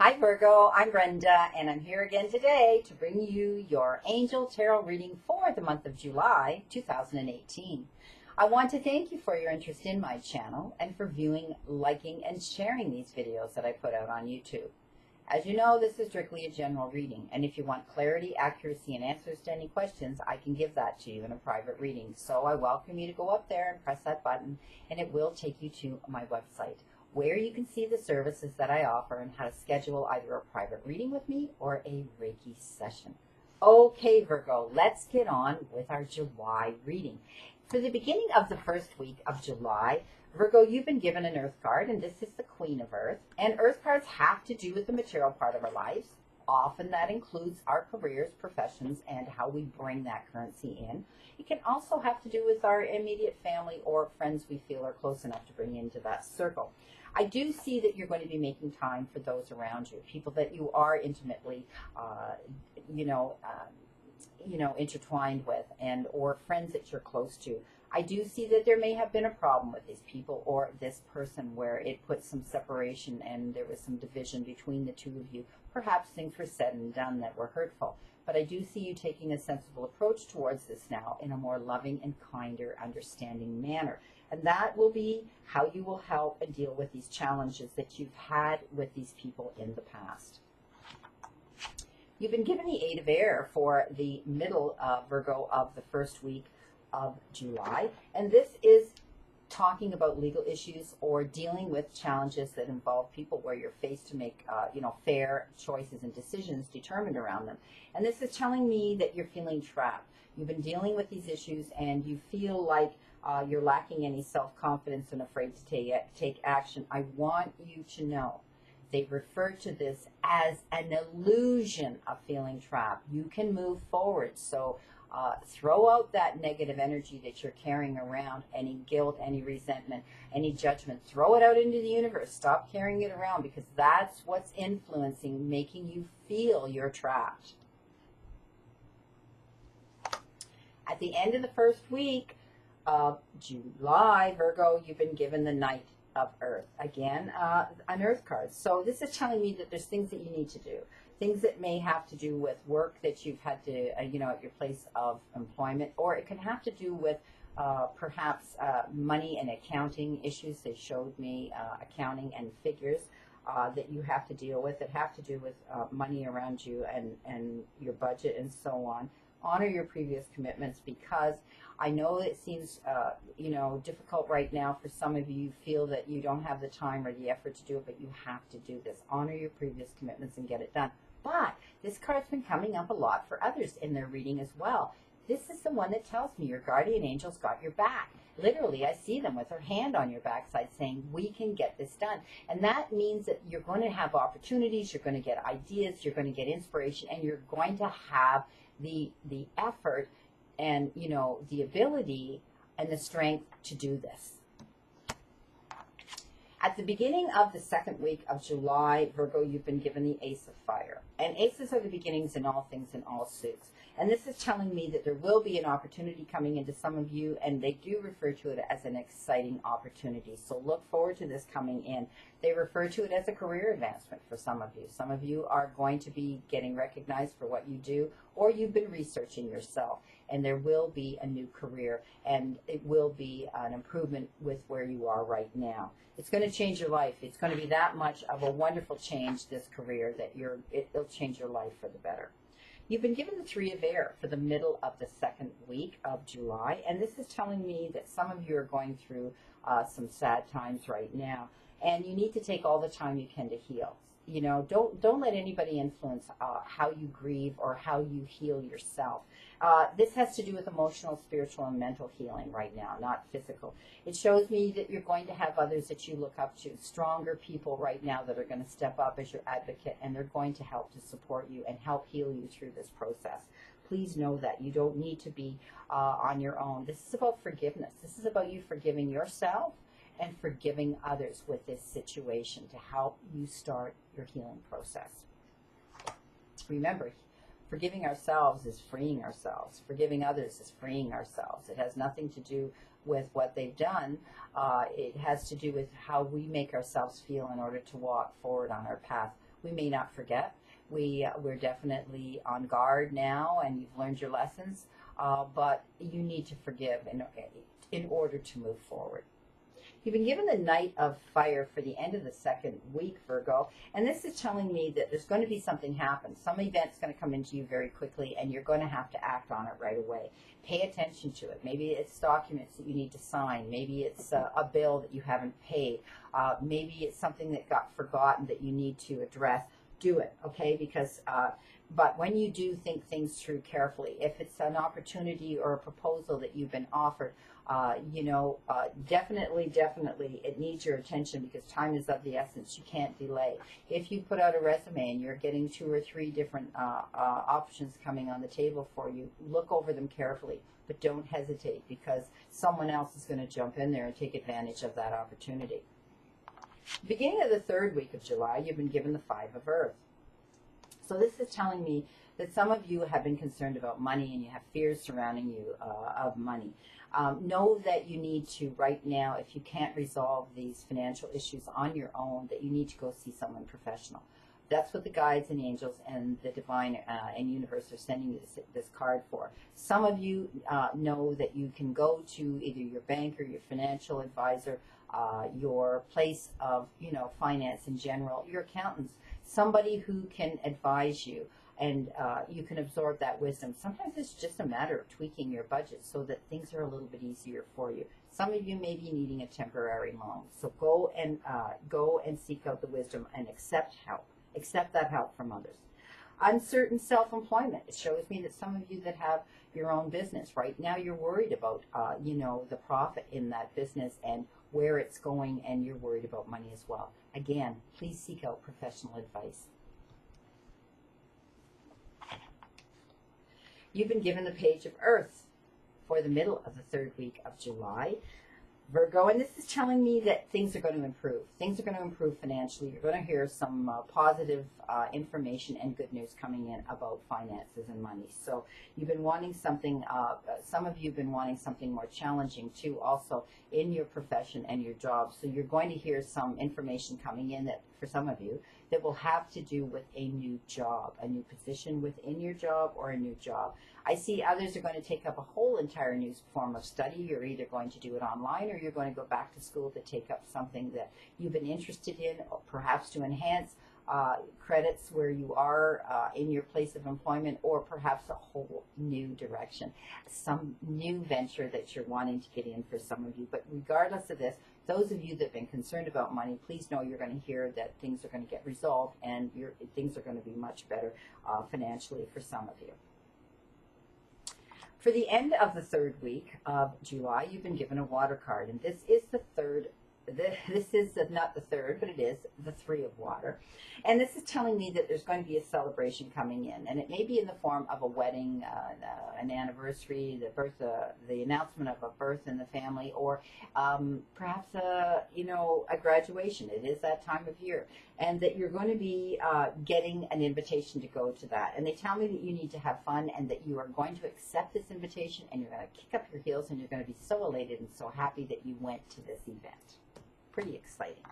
Hi Virgo, I'm Brenda, and I'm here again today to bring you your Angel Tarot reading for the month of July 2018. I want to thank you for your interest in my channel and for viewing, liking, and sharing these videos that I put out on YouTube. As you know, this is strictly a general reading, and if you want clarity, accuracy, and answers to any questions, I can give that to you in a private reading. So I welcome you to go up there and press that button, and it will take you to my website, where you can see the services that I offer and how to schedule either a private reading with me or a Reiki session. Okay, Virgo, let's get on with our July reading. For the beginning of the first week of July, Virgo, you've been given an Earth card, and this is the Queen of Earth. And Earth cards have to do with the material part of our lives. Often that includes our careers, professions, and how we bring that currency in. It can also have to do with our immediate family or friends we feel are close enough to bring into that circle. I do see that you're going to be making time for those around you, people that you are intimately, intertwined with, and or friends that you're close to. I do see that there may have been a problem with these people or this person where it put some separation and there was some division between the two of you. Perhaps things were said and done that were hurtful. But I do see you taking a sensible approach towards this now in a more loving and kinder, understanding manner. And that will be how you will help and deal with these challenges that you've had with these people in the past. You've been given the Eight of Air for the middle, Virgo, of the first week of July. And this is talking about legal issues or dealing with challenges that involve people where you're faced to make, fair choices and decisions determined around them. And this is telling me that you're feeling trapped. You've been dealing with these issues and you feel like you're lacking any self-confidence and afraid to take action. I want you to know they refer to this as an illusion of feeling trapped. You can move forward. So throw out that negative energy that you're carrying around, any guilt, any resentment, any judgment. Throw it out into the universe. Stop carrying it around, because that's what's influencing, making you feel you're trapped. At the end of the first week of July, Virgo, you've been given the Knight of Earth. Again, an Earth card. So this is telling me that there's things that you need to do. Things that may have to do with work that you've had to, at your place of employment, or it can have to do with perhaps money and accounting issues. They showed me accounting and figures that you have to deal with, that have to do with money around you and your budget and so on. Honor your previous commitments, because I know it seems, difficult right now for some of you. You feel that you don't have the time or the effort to do it, but you have to do this. Honor your previous commitments and get it done. But this card's been coming up a lot for others in their reading as well. This is the one that tells me your guardian angel's got your back. Literally, I see them with their hand on your backside saying, we can get this done. And that means that you're going to have opportunities, you're going to get ideas, you're going to get inspiration, and you're going to have the effort and, the ability and the strength to do this. At the beginning of the second week of July, Virgo, you've been given the Ace of Fire. And aces are the beginnings in all things, in all suits. And this is telling me that there will be an opportunity coming into some of you, and they do refer to it as an exciting opportunity. So look forward to this coming in. They refer to it as a career advancement for some of you. Some of you are going to be getting recognized for what you do, or you've been researching yourself, and there will be a new career, and it will be an improvement with where you are right now. It's going to change your life. It's going to be that much of a wonderful change, this career, that it'll change your life for the better. You've been given the Three of Air for the middle of the second week of July, and this is telling me that some of you are going through some sad times right now, and you need to take all the time you can to heal. Don't let anybody influence how you grieve or how you heal yourself. This has to do with emotional, spiritual, and mental healing right now, not physical. It shows me that you're going to have others that you look up to, stronger people right now that are going to step up as your advocate, and they're going to help to support you and help heal you through this process. Please know that you don't need to be on your own. This is about forgiveness. This is about you forgiving yourself and forgiving others with this situation to help you start your healing process. Remember, forgiving ourselves is freeing ourselves. Forgiving others is freeing ourselves. It has nothing to do with what they've done. It has to do with how we make ourselves feel in order to walk forward on our path We may not forget. We're definitely on guard now, and you've learned your lessons, but you need to forgive in order to move forward. You've been given the Knight of Fire for the end of the second week, Virgo, and this is telling me that there's going to be something happen. Some event's going to come into you very quickly, and you're going to have to act on it right away. Pay attention to it. Maybe it's documents that you need to sign. Maybe it's a bill that you haven't paid. Maybe it's something that got forgotten that you need to address. Do it, okay? Because but when you do think things through carefully, if it's an opportunity or a proposal that you've been offered, definitely it needs your attention, because time is of the essence. You can't delay. If you put out a resume and you're getting 2 or 3 different options coming on the table for you, look over them carefully, but don't hesitate, because someone else is going to jump in there and take advantage of that opportunity. Beginning of the third week of July, you've been given the 5 of Earth. So this is telling me that some of you have been concerned about money, and you have fears surrounding you of money. Know that you need to, right now, if you can't resolve these financial issues on your own, that you need to go see someone professional. That's what the guides and angels and the divine and universe are sending you this card for. Some of you know that you can go to either your banker, your financial advisor, your place of, finance in general, your accountants, somebody who can advise you, and you can absorb that wisdom. Sometimes it's just a matter of tweaking your budget so that things are a little bit easier for you. Some of you may be needing a temporary loan, so go and seek out the wisdom and accept help. Accept that help from others. Uncertain self-employment. It shows me that some of you that have your own business right now, you're worried about, the profit in that business and where it's going, and you're worried about money as well. Again, please seek out professional advice. You've been given the Page of Earth for the middle of the third week of July, Virgo, and this is telling me that things are going to improve. Things are going to improve financially. You're going to hear some positive information and good news coming in about finances and money. So you've been wanting something, some of you have been wanting something more challenging too, also in your profession and your job. So you're going to hear some information coming in that, for some of you, that will have to do with a new job, a new position within your job, or a new job. I see others are going to take up a whole entire new form of study. You're either going to do it online, or you're going to go back to school to take up something that you've been interested in, or perhaps to enhance credits where you are in your place of employment, or perhaps a whole new direction, some new venture that you're wanting to get in for some of you. But regardless of this, those of you that have been concerned about money, please know you're going to hear that things are going to get resolved, and things are going to be much better financially for some of you. For the end of the third week of July, you've been given a water card, and this is the third. This is not the third, but it is the 3 of water. And this is telling me that there's going to be a celebration coming in, and it may be in the form of a wedding, an anniversary, the announcement of a birth in the family, or perhaps a graduation. It is that time of year, and that you're going to be getting an invitation to go to that. And they tell me that you need to have fun, and that you are going to accept this invitation, and you're going to kick up your heels, and you're going to be so elated and so happy that you went to this event. Pretty exciting.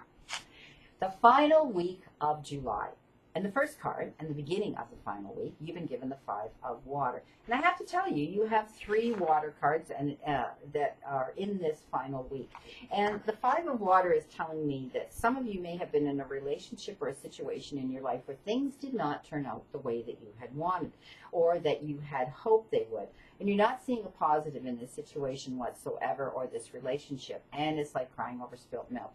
The final week of July, and the first card, and the beginning of the final week, you've been given the 5 of water. And I have to tell you, you have 3 water cards and that are in this final week. And the 5 of water is telling me that some of you may have been in a relationship or a situation in your life where things did not turn out the way that you had wanted, or that you had hoped they would. And you're not seeing a positive in this situation whatsoever, or this relationship, and it's like crying over spilt milk.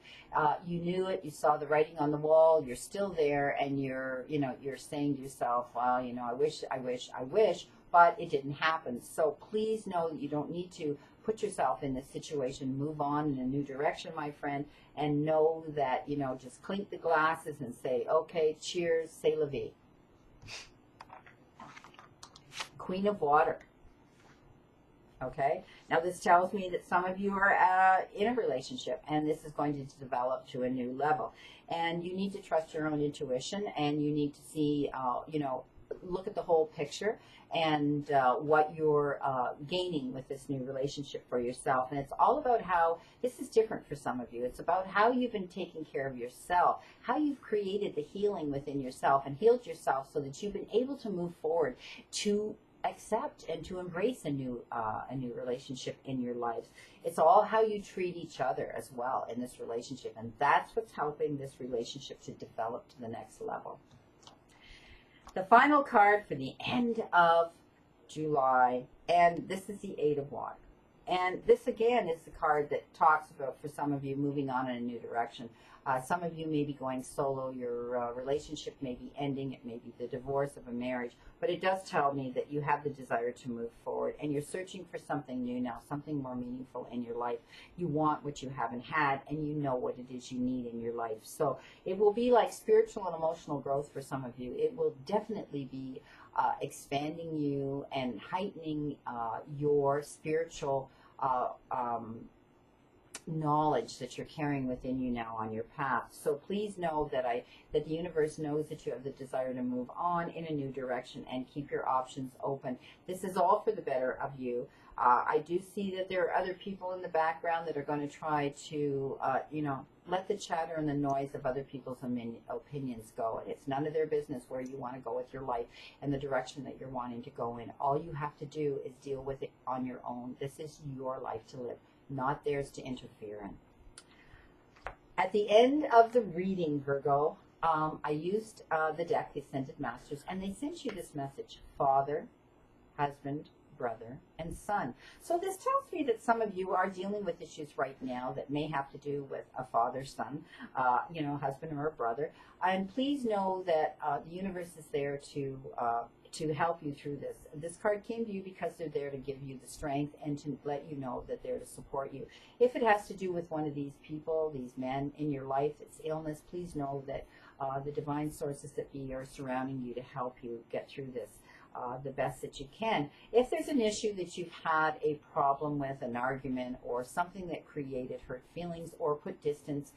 You knew it, you saw the writing on the wall, you're still there, and you're saying to yourself, well, I wish, but it didn't happen. So please know that you don't need to put yourself in this situation. Move on in a new direction, my friend, and know that, just clink the glasses and say, okay, cheers, c'est la vie. Queen of Water. Okay, now this tells me that some of you are in a relationship, and this is going to develop to a new level. And you need to trust your own intuition, and you need to see, look at the whole picture and what you're gaining with this new relationship for yourself. And it's all about how this is different for some of you. It's about how you've been taking care of yourself, how you've created the healing within yourself and healed yourself so that you've been able to move forward to accept and to embrace a new relationship in your lives. It's all how you treat each other as well in this relationship, and that's what's helping this relationship to develop to the next level. The final card for the end of July, and this is the Eight of Wands. And this again is the card that talks about, for some of you, moving on in a new direction. Some of you may be going solo, your relationship may be ending, it may be the divorce of a marriage, but it does tell me that you have the desire to move forward and you're searching for something new now, something more meaningful in your life. You want what you haven't had and you know what it is you need in your life. So it will be like spiritual and emotional growth for some of you. It will definitely be expanding you and heightening your spiritual knowledge that you're carrying within you now on your path. So please know that that the universe knows that you have the desire to move on in a new direction and keep your options open. This is all for the better of you. I do see that there are other people in the background that are going to try to, let the chatter and the noise of other people's opinions go. And it's none of their business where you want to go with your life and the direction that you're wanting to go in. All you have to do is deal with it on your own. This is your life to live, not theirs to interfere in. At the end of the reading, Virgo, I used the deck, the Ascended Masters, and they sent you this message: Father, husband, brother, and son. So this tells me that some of you are dealing with issues right now that may have to do with a father, son, husband or a brother. And please know that the universe is there to help you through this. This card came to you because they're there to give you the strength and to let you know that they're to support you. If it has to do with one of these people, these men in your life, it's illness, please know that the divine sources that be are surrounding you to help you get through this the best that you can. If there's an issue that you've had a problem with, an argument or something that created hurt feelings or put distance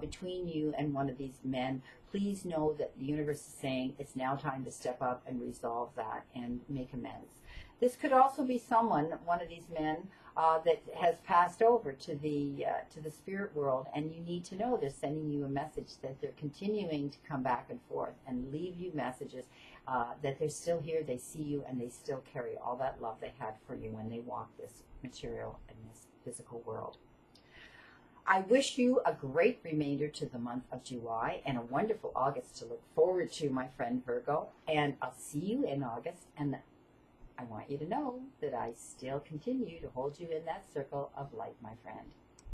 between you and one of these men, please know that the universe is saying it's now time to step up and resolve that and make amends. This could also be one of these men that has passed over to the spirit world, and you need to know they're sending you a message that they're continuing to come back and forth and leave you messages that they're still here, they see you, and they still carry all that love they had for you when they walked this material and this physical world. I wish you a great remainder to the month of July and a wonderful August to look forward to, my friend Virgo. And I'll see you in August. And I want you to know that I still continue to hold you in that circle of light, my friend.